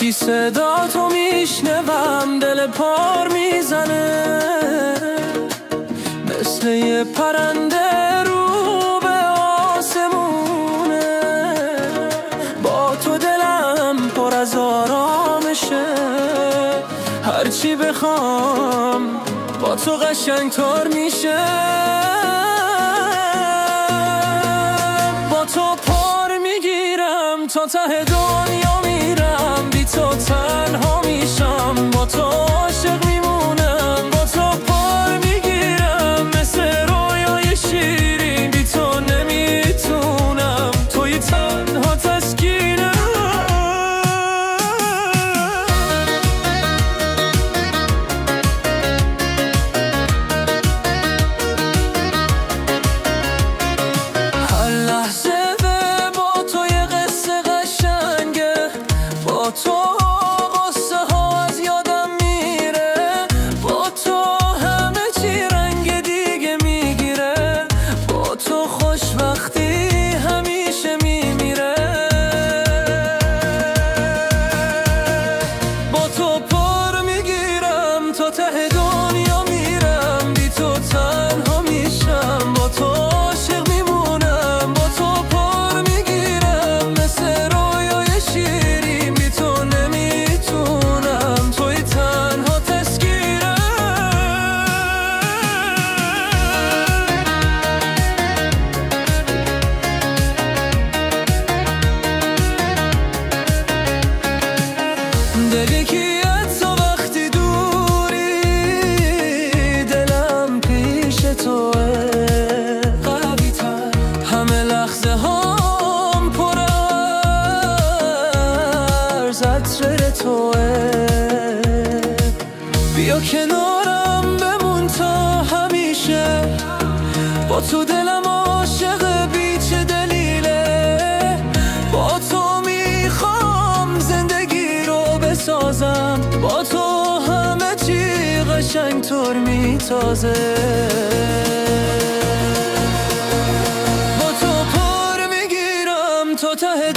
وقتی صدا تو میشنوم دل پار میزنه، مثل یه پرنده رو به آسمونه. با تو دلم پر از آرامشه، هرچی بخوام با تو قشنگ‌تر میشه. با تو پر میگیرم تا ته دنیا میرم، بی تو تنها میشم، با تو عاشق میمونم. با تو پر میگیرم مثل رویای شیرین، بی تو نمیتونم، توی تنها تسکینم. هر لحظه با تو یه قصه قشنگه، با تو قصه ها از یادم میره، با تو همه چی رنگ دیگه میگیره، با تو خوشبختی همیشه میمیره. با تو پر میگیرم تا ته دنیا میرم، بی تو تنها میشم، با تو عاشق میمونم. با تو پر میگیرم مثل رویای شیرین، بی تو نمیتونم، توی تنها تسکینم. دلی که تو وقتی دوری، دلم پیش توه قوی تر، همه لحظه هم پر از عطر توه. بیا کنارم بمون تا همیشه، با تو دلم عاشق بی چه دلیله. با تو میخوام زندگی رو بسازم، با تو همه چی قشنگ‌تر میتازه. با تو پر میگیرم تا ته